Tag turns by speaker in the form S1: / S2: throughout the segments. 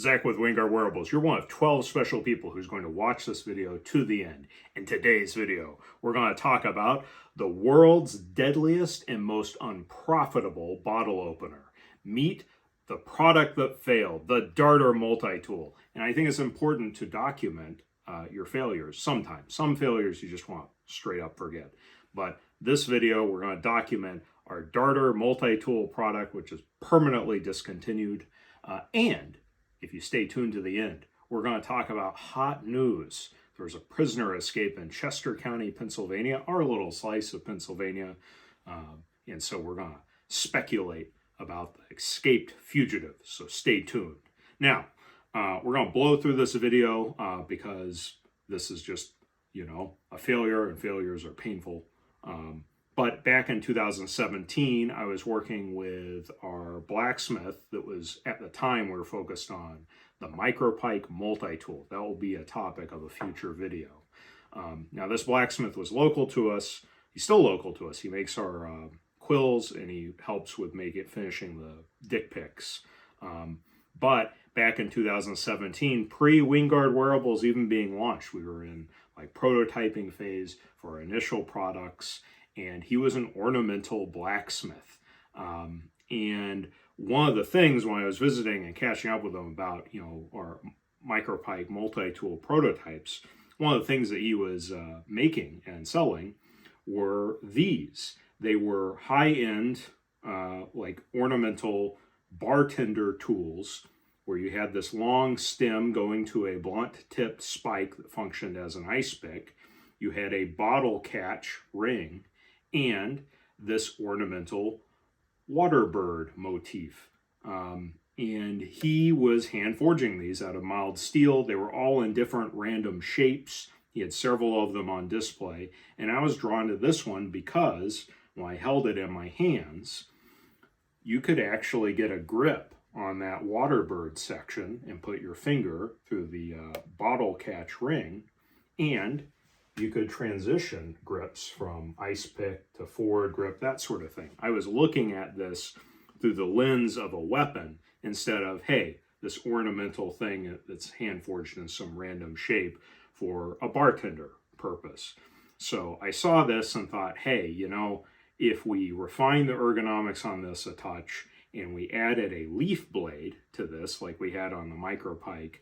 S1: Zach with Wingard Wearables. You're one of 12 special people who's going to watch this video to the end. In today's video, we're going to talk about the world's deadliest and most unprofitable bottle opener. Meet the product that failed, the Darter Multitool. And I think it's important to document your failures sometimes. Some failures you just want to straight up forget. But this video, we're going to document our Darter Multitool product, which is permanently discontinued. And if you stay tuned to the end, we're going to talk about hot news. There's a prisoner escape in Chester County, Pennsylvania, our little slice of Pennsylvania. And so we're going to speculate about the escaped fugitive. So stay tuned. Now, we're going to blow through this video because this is just, a failure, and failures are painful. But back in 2017, I was working with our blacksmith that was, at the time, we were focused on the MicroPike Multitool. That will be a topic of a future video. Now, this blacksmith was local to us. He's still local to us. He makes our quills, and he helps with finishing the dick picks. But back in 2017, pre-Wingard Wearables even being launched, we were in prototyping phase for our initial products. And he was an ornamental blacksmith. And one of the things when I was visiting and catching up with him about, our MicroPike Multitool prototypes, one of the things that he was making and selling were these. They were high-end, ornamental bartender tools where you had this long stem going to a blunt-tipped spike that functioned as an ice pick. You had a bottle catch ring and this ornamental water bird motif. And he was hand forging these out of mild steel. They were all in different random shapes. He had several of them on display. And I was drawn to this one because when I held it in my hands, you could actually get a grip on that water bird section and put your finger through the bottle catch ring, and you could transition grips from ice pick to forward grip, that sort of thing. I was looking at this through the lens of a weapon instead of, hey, this ornamental thing that's hand forged in some random shape for a bartender purpose. So I saw this and thought, hey, if we refine the ergonomics on this a touch and we added a leaf blade to this like we had on the MicroPike,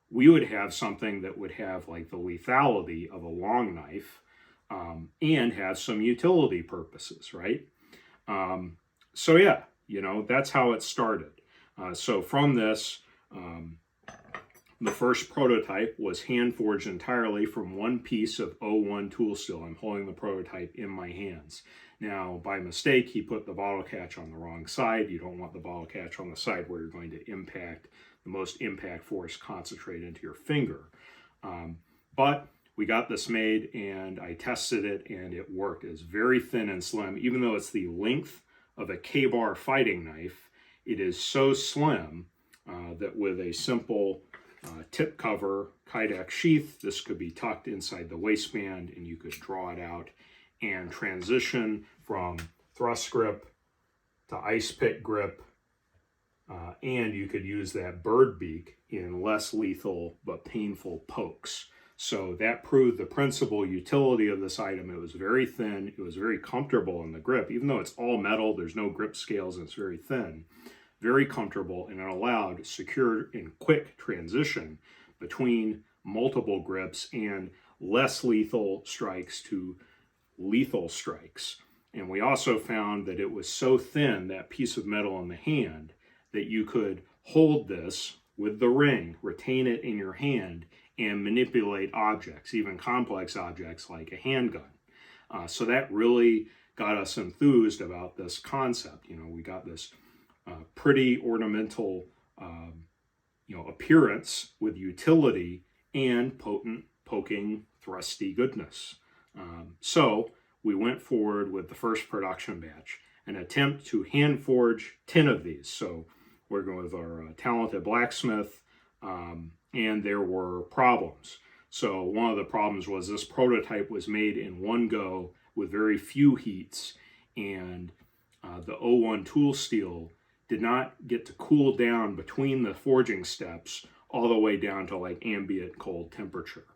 S1: we would have something that would have the lethality of a long knife and have some utility purposes, right? So yeah, that's how it started. So from this, the first prototype was hand forged entirely from one piece of 01 tool steel. I'm holding the prototype in my hands. Now, by mistake, he put the bottle catch on the wrong side. You don't want the bottle catch on the side where you're going to impact the most impact force concentrate into your finger. But we got this made and I tested it and it worked. It's very thin and slim. Even though it's the length of a K-bar fighting knife, it is so slim that with a simple tip cover Kydex sheath, this could be tucked inside the waistband and you could draw it out and transition from thrust grip to ice pick grip. And you could use that bird beak in less lethal but painful pokes. So that proved the principal utility of this item. It was very thin. It was very comfortable in the grip. Even though it's all metal, there's no grip scales, and it's very thin. Very comfortable, and it allowed secure and quick transition between multiple grips and less lethal strikes to lethal strikes. And we also found that it was so thin, that piece of metal in the hand, that you could hold this with the ring, retain it in your hand, and manipulate objects, even complex objects like a handgun. So that really got us enthused about this concept. We got this pretty ornamental, appearance with utility and potent poking, thrusty goodness. So we went forward with the first production batch, an attempt to hand forge 10 of these. So we're going with our talented blacksmith, and there were problems. So one of the problems was this prototype was made in one go with very few heats, and the 01 tool steel did not get to cool down between the forging steps all the way down to like ambient cold temperature.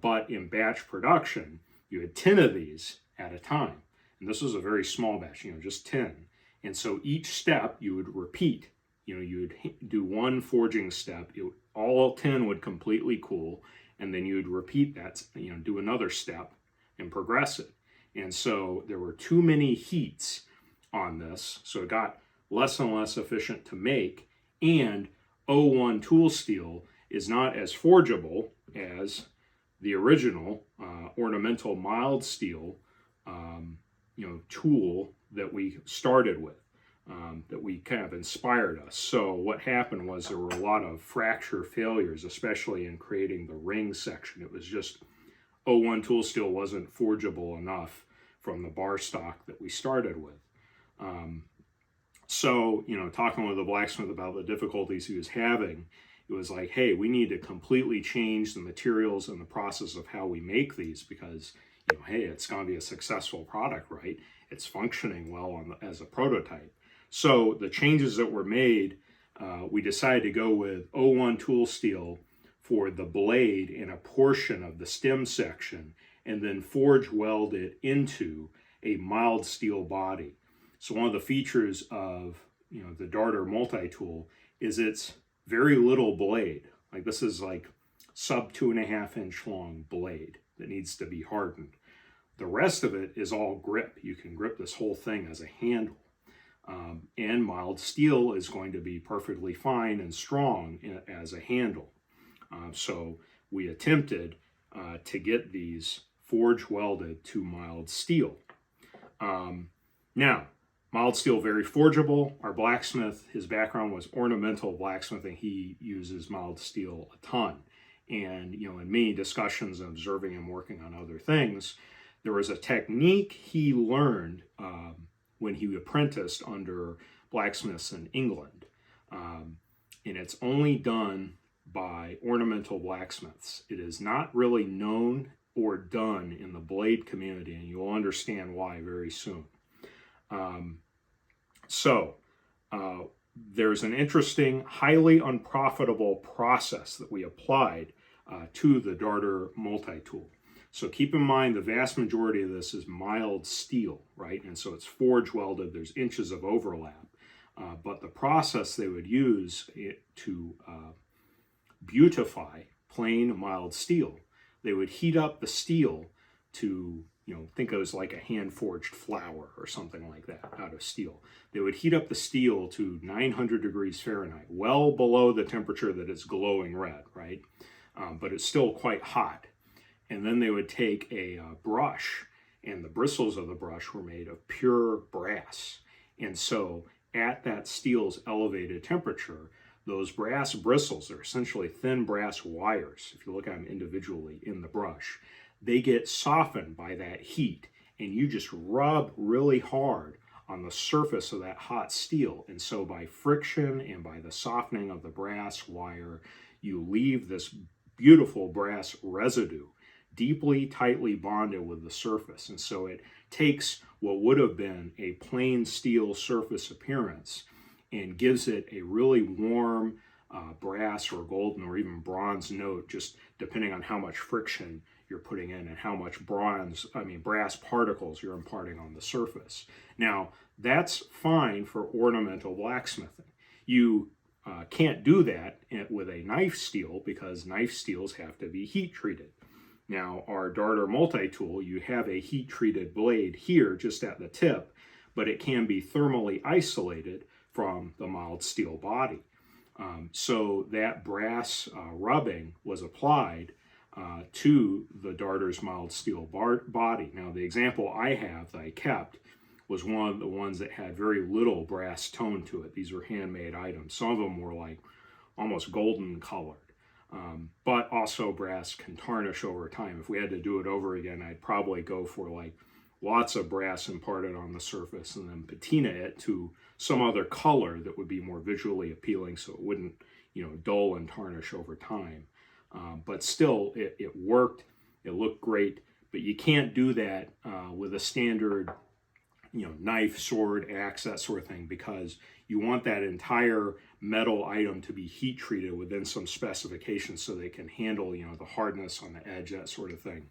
S1: But in batch production, you had 10 of these at a time. And this was a very small batch, just 10. And so each step you would repeat. You would do one forging step. All 10 would completely cool. And then you would repeat that, do another step and progress it. And so there were too many heats on this. So it got less and less efficient to make. And O1 tool steel is not as forgeable as the original ornamental mild steel tool that we started with, that we kind of inspired us. So what happened was there were a lot of fracture failures, especially in creating the ring section. It was just O1 tool steel wasn't forgeable enough from the bar stock that we started with. So, talking with the blacksmith about the difficulties he was having, it was like, hey, we need to completely change the materials and the process of how we make these because, hey, it's going to be a successful product, right? It's functioning well as a prototype. So the changes that were made, we decided to go with O1 tool steel for the blade and a portion of the stem section, and then forge weld it into a mild steel body. So one of the features of the Darter Multitool is its very little blade. Like this is like sub 2.5 inch long blade that needs to be hardened. The rest of it is all grip. You can grip this whole thing as a handle. And mild steel is going to be perfectly fine and strong as a handle. So we attempted to get these forge welded to mild steel. Now, mild steel, very forgeable. Our blacksmith, his background was ornamental blacksmithing. He uses mild steel a ton. And, in many discussions and observing him working on other things, there was a technique he learned when he apprenticed under blacksmiths in England. And it's only done by ornamental blacksmiths. It is not really known or done in the blade community, and you'll understand why very soon. There's an interesting, highly unprofitable process that we applied to the Darter Multitool. So keep in mind the vast majority of this is mild steel, right? And so it's forge welded, there's inches of overlap. But the process they would use to beautify plain mild steel, they would heat up the steel to, think it was like a hand-forged flower or something like that out of steel. They would heat up the steel to 900 degrees Fahrenheit, well below the temperature that it's glowing red, right? But it's still quite hot. And then they would take a brush, and the bristles of the brush were made of pure brass. And so at that steel's elevated temperature, those brass bristles are essentially thin brass wires, if you look at them individually in the brush. They get softened by that heat, and you just rub really hard on the surface of that hot steel. And so by friction and by the softening of the brass wire, you leave this beautiful brass residue deeply, tightly bonded with the surface. And so it takes what would have been a plain steel surface appearance and gives it a really warm brass or golden or even bronze note, just depending on how much friction you're putting in and how much brass particles you're imparting on the surface. Now, that's fine for ornamental blacksmithing. You can't do that with a knife steel because knife steels have to be heat treated. Now, our Darter Multitool, you have a heat-treated blade here just at the tip, but it can be thermally isolated from the mild steel body. So that brass rubbing was applied to the Darter's mild steel body. Now, the example I have that I kept was one of the ones that had very little brass tone to it. These were handmade items. Some of them were like almost golden colored. But also brass can tarnish over time. If we had to do it over again, I'd probably go for like lots of brass imparted on the surface and then patina it to some other color that would be more visually appealing so it wouldn't, dull and tarnish over time. But still, it worked. It looked great. But you can't do that with a standard, knife, sword, axe, that sort of thing, because you want that entire metal item to be heat treated within some specifications so they can handle, you know, the hardness on the edge, that sort of thing.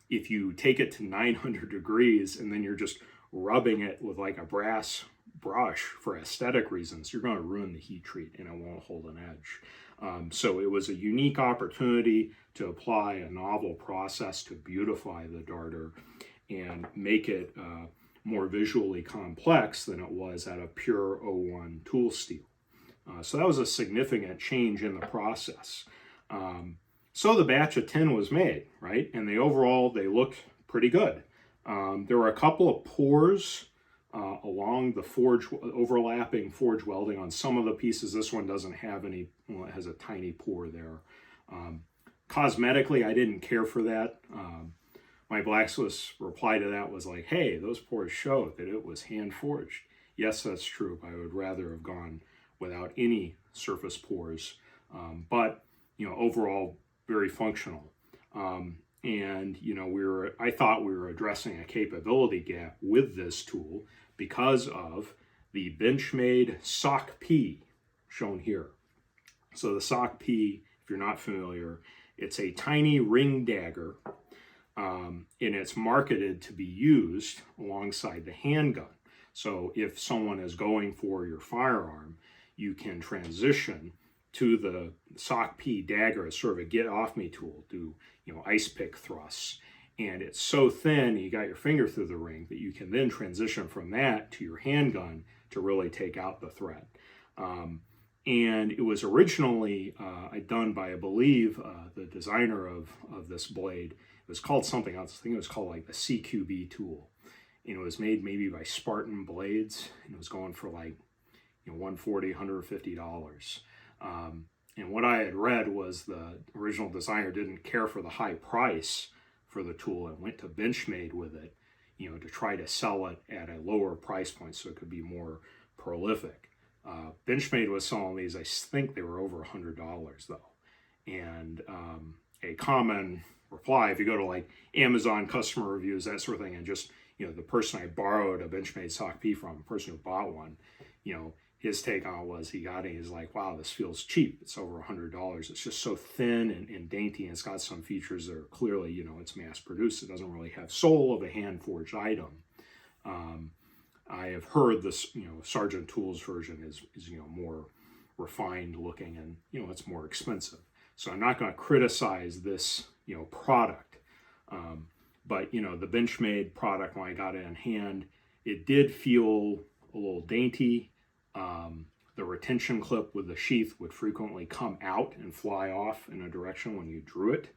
S1: If you take it to 900 degrees and then you're just rubbing it with like a brass brush for aesthetic reasons, you're going to ruin the heat treat and it won't hold an edge. So it was a unique opportunity to apply a novel process to beautify the darter and make it more visually complex than it was out of pure 01 tool steel. So that was a significant change in the process. So the batch of 10 was made, right? And they looked pretty good. There were a couple of pores along the overlapping forge welding on some of the pieces. This one doesn't have any, well, it has a tiny pore there. Cosmetically, I didn't care for that. My blacksmith's reply to that was like, hey, those pores show that it was hand forged. Yes, that's true. I would rather have gone without any surface pores. But, you know, overall, very functional. And, you know, I thought we were addressing a capability gap with this tool because of the Benchmade Sock P shown here. So the Sock P, if you're not familiar, it's a tiny ring dagger, and it's marketed to be used alongside the handgun. So if someone is going for your firearm, you can transition to the Sock P dagger as sort of a get-off-me tool, do, you know, ice pick thrusts. And it's so thin, you got your finger through the ring, that you can then transition from that to your handgun to really take out the threat. And it was originally done by, I believe, the designer of this blade. It was called something else. I think it was called like the CQB tool. And it was made maybe by Spartan Blades. And it was going for like, you know, $140, $150. And what I had read was the original designer didn't care for the high price for the tool and went to Benchmade with it, you know, to try to sell it at a lower price point so it could be more prolific. Benchmade was selling these, I think they were over $100 though. And a common reply, if you go to like Amazon customer reviews, that sort of thing, and just, you know, the person I borrowed a Benchmade Sock P from, the person who bought one, you know, his take on it was he got it, he's like, wow, this feels cheap. It's over $100. It's just so thin and dainty, and it's got some features that are clearly, you know, it's mass produced. It doesn't really have soul of a hand forged item. I have heard this, you know, Sergeant Tool's version is, you know, more refined looking and, you know, it's more expensive. So I'm not going to criticize this, you know, product. But, you know, the Benchmade product, when I got it in hand, it did feel a little dainty. The retention clip with the sheath would frequently come out and fly off in a direction when you drew it.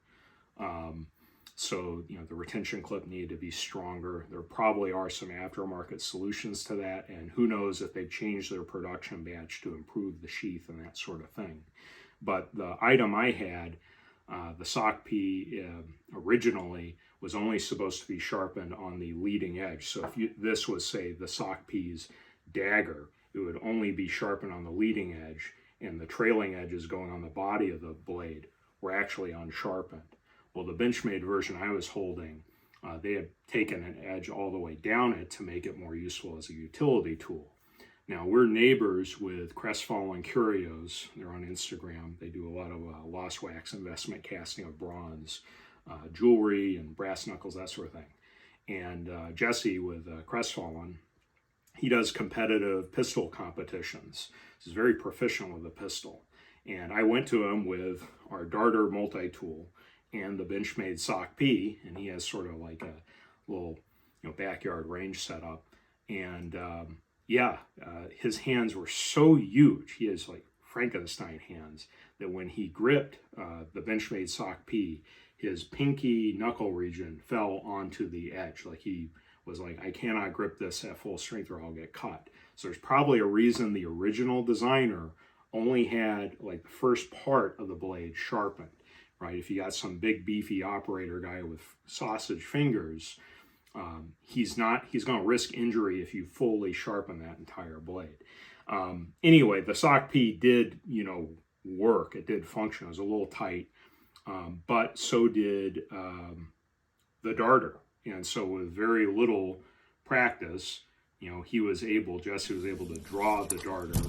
S1: So, you know, the retention clip needed to be stronger. There probably are some aftermarket solutions to that, and who knows if they've changed their production batch to improve the sheath and that sort of thing. But the item I had, the Sock P, originally was only supposed to be sharpened on the leading edge. So if this was, say, the Sock P's dagger, it would only be sharpened on the leading edge, and the trailing edges going on the body of the blade were actually unsharpened. Well, the Benchmade version I was holding, they had taken an edge all the way down it to make it more useful as a utility tool. Now, we're neighbors with Crestfallen Curios. They're on Instagram. They do a lot of lost wax investment casting of bronze, jewelry and brass knuckles, that sort of thing. And Jesse with Crestfallen, he does competitive pistol competitions. He's very proficient with the pistol. And I went to him with our Darter Multitool and the Benchmade Sock P, and he has sort of like a little, you know, backyard range setup. And his hands were so huge. He has like Frankenstein hands that when he gripped the Benchmade Sock P, his pinky knuckle region fell onto the edge. Like he was like, I cannot grip this at full strength or I'll get cut. So there's probably a reason the original designer only had like the first part of the blade sharpened, right? If you got some big beefy operator guy with sausage fingers, he's going to risk injury if you fully sharpen that entire blade. Anyway, the Sock P did, you know, work. It did function. It was a little tight, but so did the Darter. And so with very little practice, Jesse was able to draw the darter,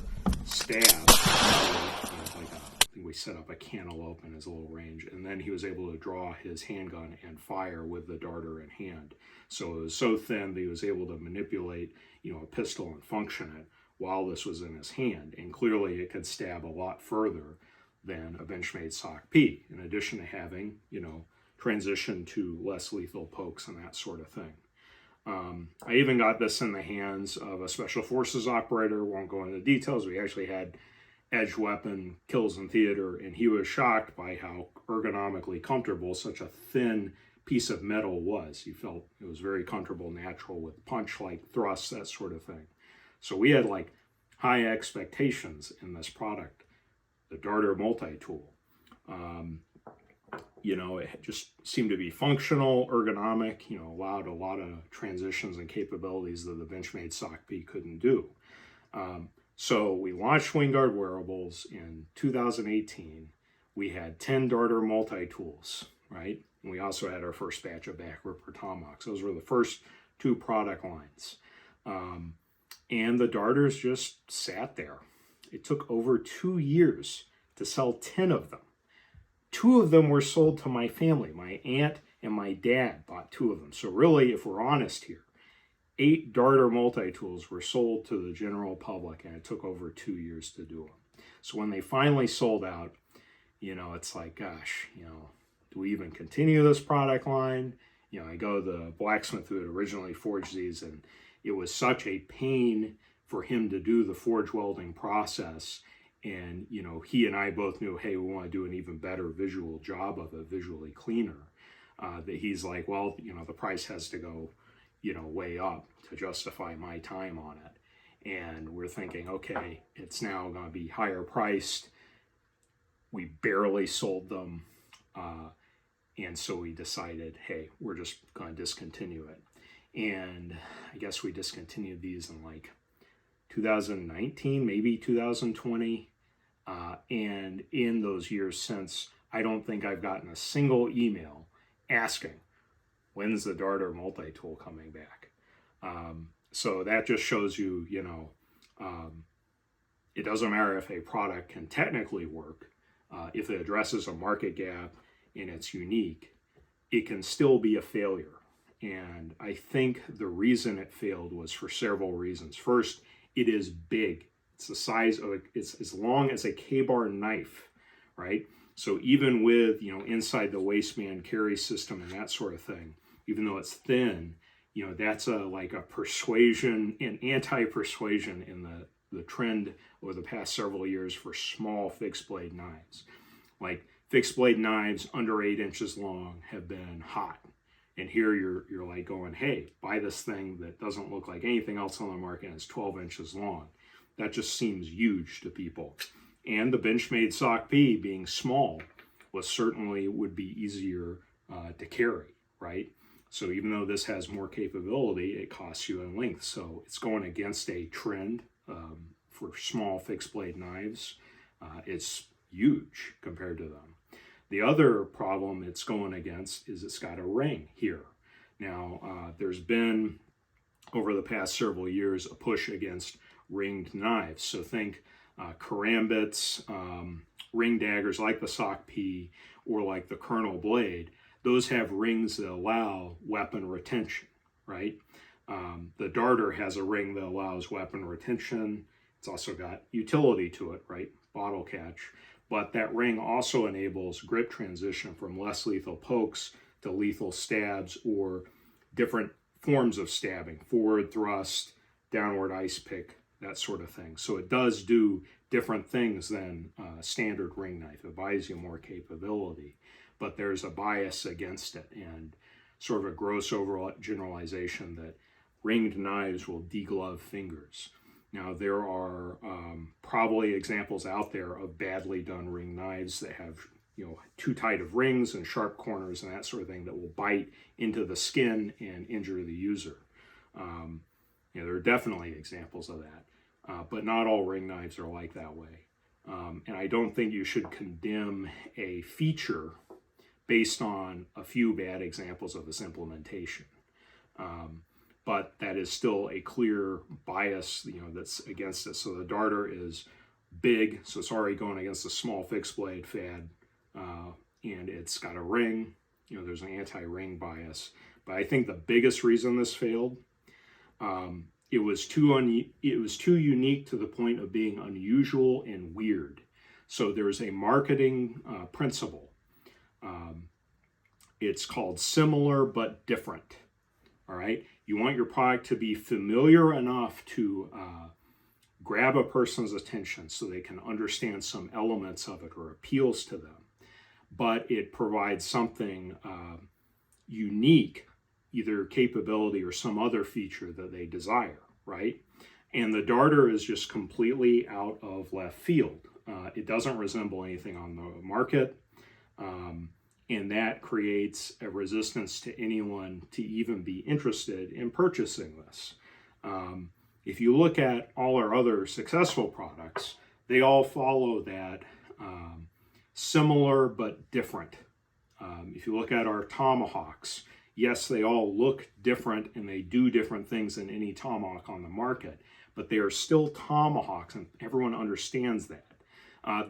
S1: stab, I think we set up a cantaloupe in his little range, and then he was able to draw his handgun and fire with the darter in hand. So it was so thin that he was able to manipulate, a pistol and function it while this was in his hand. And clearly it could stab a lot further than a Benchmade Sock P, in addition to having, transition to less lethal pokes and that sort of thing. I even got this in the hands of a Special Forces operator. Won't go into the details. We actually had Edge Weapon Kills in Theater, and he was shocked by how ergonomically comfortable such a thin piece of metal was. He felt it was very comfortable, natural, with punch-like thrusts, that sort of thing. So we had like high expectations in this product, the Darter Multitool. It just seemed to be functional, ergonomic, allowed a lot of transitions and capabilities that the Benchmade Sock P couldn't do. So we launched Wingard Wearables in 2018. We had 10 Darter Multitools, right? And we also had our first batch of back ripper tomahawks. Those were the first 2 product lines. And the darters just sat there. It took over 2 years to sell 10 of them. 2 of them were sold to my family. My aunt and my dad bought 2 of them. So really, if we're honest here, 8 Darter Multitools were sold to the general public, and it took over 2 years to do them. So when they finally sold out, it's like, gosh, do we even continue this product line? I go to the blacksmith who had originally forged these, and it was such a pain for him to do the forge welding process. And, he and I both knew, hey, we want to do an even better visual job of it, visually cleaner. That he's like, well, the price has to go, way up to justify my time on it. And we're thinking, okay, it's now going to be higher priced. We barely sold them. And so we decided, hey, we're just going to discontinue it. And I guess we discontinued these in like 2019, maybe 2020. And in those years since, I don't think I've gotten a single email asking, when's the Darter Multitool coming back? So that just shows you, it doesn't matter if a product can technically work. If it addresses a market gap and it's unique, it can still be a failure. And I think the reason it failed was for several reasons. First, it is big. It's the size of, it's as long as a K-bar knife, right? So even with, inside the waistband carry system and that sort of thing, even though it's thin, that's like a persuasion and anti-persuasion in the trend over the past several years for small fixed blade knives. Like fixed blade knives under 8 inches long have been hot. And here you're like going, hey, buy this thing that doesn't look like anything else on the market and it's 12 inches long. That just seems huge to people. And the Benchmade Sock P being small would be easier to carry, right? So even though this has more capability, it costs you in length. So it's going against a trend for small fixed blade knives. It's huge compared to them. The other problem it's going against is it's got a ring here. Now, there's been, over the past several years, a push against ringed knives. So think karambits, ring daggers like the Sock P or like the Colonel blade. Those have rings that allow weapon retention, right? The Darter has a ring that allows weapon retention. It's also got utility to it, right? Bottle catch. But that ring also enables grip transition from less lethal pokes to lethal stabs or different forms of stabbing, forward thrust, downward ice pick, that sort of thing. So it does do different things than a standard ring knife. It buys you more capability, but there's a bias against it and sort of a gross overall generalization that ringed knives will deglove fingers. Now, there are probably examples out there of badly done ring knives that have, too tight of rings and sharp corners and that sort of thing that will bite into the skin and injure the user. There are definitely examples of that, but not all ring knives are like that way. And I don't think you should condemn a feature based on a few bad examples of its implementation. but that is still a clear bias, that's against it. So the darter is big, so it's already going against the small fixed blade fad, and it's got a ring. There's an anti-ring bias. But I think the biggest reason this failed, it was too unique to the point of being unusual and weird. So there's a marketing principle. It's called similar but different. All right. You want your product to be familiar enough to grab a person's attention so they can understand some elements of it or appeals to them. But it provides something unique, either capability or some other feature that they desire, right? And the darter is just completely out of left field. It doesn't resemble anything on the market. And that creates a resistance to anyone to even be interested in purchasing this. If you look at all our other successful products, they all follow that similar but different. If you look at our tomahawks, yes, they all look different and they do different things than any tomahawk on the market, but they are still tomahawks, and everyone understands that.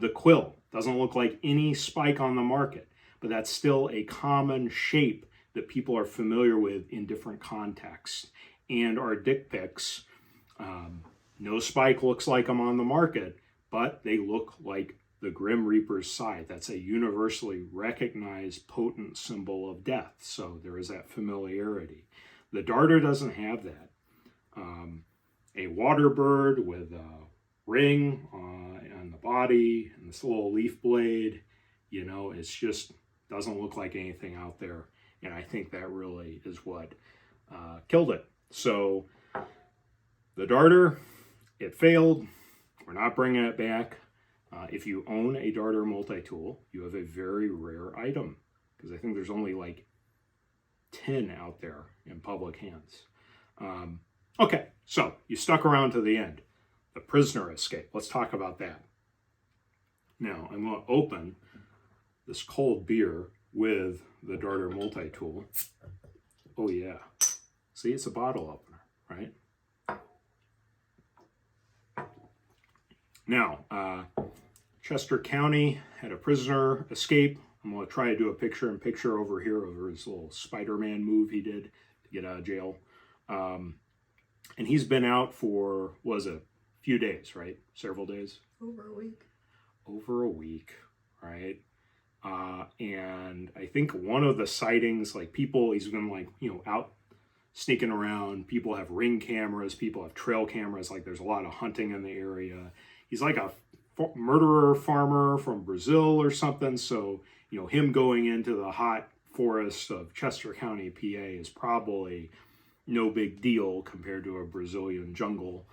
S1: The quill doesn't look like any spike on the market, but that's still a common shape that people are familiar with in different contexts. And our dick pics, no spike looks like them on the market, but they look like the Grim Reaper's scythe. That's a universally recognized potent symbol of death. So there is that familiarity. The darter doesn't have that. A water bird with a ring on the body and this little leaf blade, it's just doesn't look like anything out there. And I think that really is what killed it. So the darter, it failed. We're not bringing it back. If you own a darter multi-tool, you have a very rare item, because I think there's only like 10 out there in public hands. Okay, so you stuck around to the end. The prisoner escape. Let's talk about that. Now, I'm going to open this cold beer with the darter multi-tool. Oh yeah. See, it's a bottle opener, right? Now, Chester County had a prisoner escape. I'm going to try to do a picture-in-picture over here of his little Spider-Man move he did to get out of jail. And he's been out for, a few days, right? Several days?
S2: Over a week,
S1: right? And I think one of the sightings, he's been out sneaking around. People have ring cameras, people have trail cameras, there's a lot of hunting in the area. He's like a murderer farmer from Brazil or something. So, him going into the hot forest of Chester County, PA is probably no big deal compared to a Brazilian jungle.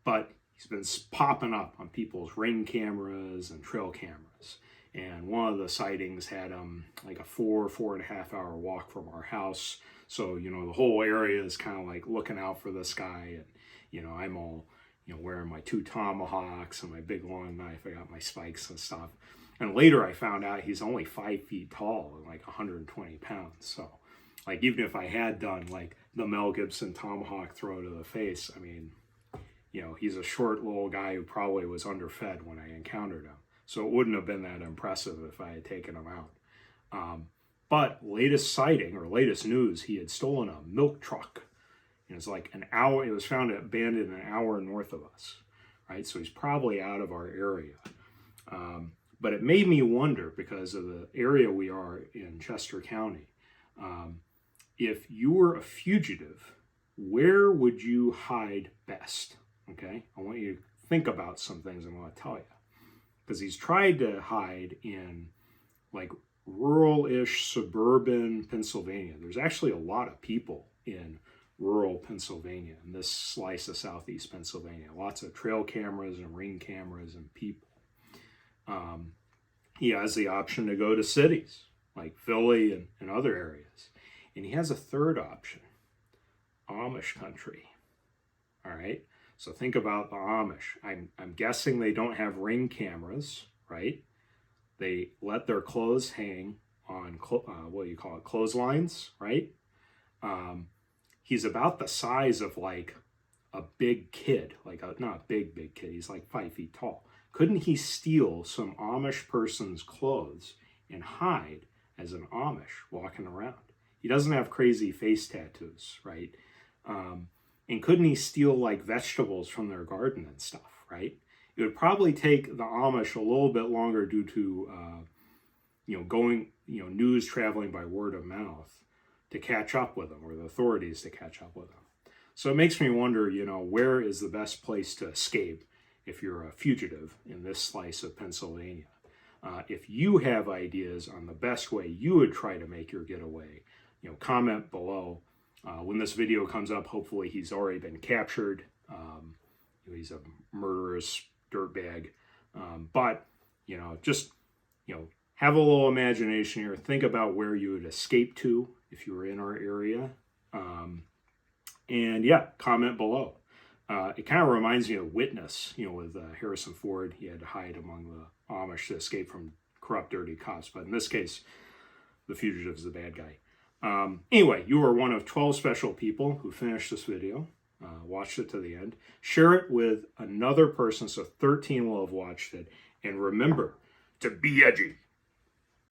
S1: But he's been popping up on people's ring cameras and trail cameras. And one of the sightings had him a 4.5 hour walk from our house. So, the whole area is kind of looking out for this guy. And, I'm all, wearing my 2 tomahawks and my big long knife. I got my spikes and stuff. And later I found out he's only 5 feet tall and 120 pounds. So, even if I had done the Mel Gibson tomahawk throw to the face, I mean, he's a short little guy who probably was underfed when I encountered him. So it wouldn't have been that impressive if I had taken him out. But latest sighting or latest news, he had stolen a milk truck. And it's an hour, it was found abandoned an hour north of us, right? So he's probably out of our area. But it made me wonder, because of the area we are in, Chester County, if you were a fugitive, where would you hide best? Okay, I want you to think about some things I'm going to tell you. Because he's tried to hide in rural-ish suburban Pennsylvania. There's actually a lot of people in rural Pennsylvania, in this slice of southeast Pennsylvania. Lots of trail cameras and ring cameras and people. He has the option to go to cities like Philly and other areas. And he has a third option, Amish country. All right, so think about the Amish. I'm guessing they don't have ring cameras, right? They let their clothes hang on, clotheslines, right? he's about the size of like a big kid, like a not big kid. He's like 5 feet tall. Couldn't he steal some Amish person's clothes and hide as an Amish walking around? He doesn't have crazy face tattoos, right? And couldn't he steal like vegetables from their garden and stuff, right? It would probably take the Amish a little bit longer due to, news traveling by word of mouth to catch up with them, or the authorities to catch up with them. So it makes me wonder, where is the best place to escape if you're a fugitive in this slice of Pennsylvania? If you have ideas on the best way you would try to make your getaway, comment below. When this video comes up, hopefully he's already been captured. He's a murderous dirtbag. But just have a little imagination here. Think about where you would escape to if you were in our area. And yeah, comment below. It kind of reminds me of Witness, with Harrison Ford. He had to hide among the Amish to escape from corrupt, dirty cops. But in this case, the fugitive is the bad guy. Anyway, you are one of 12 special people who finished this video, watched it to the end. Share it with another person so 13 will have watched it. And remember to be edgy.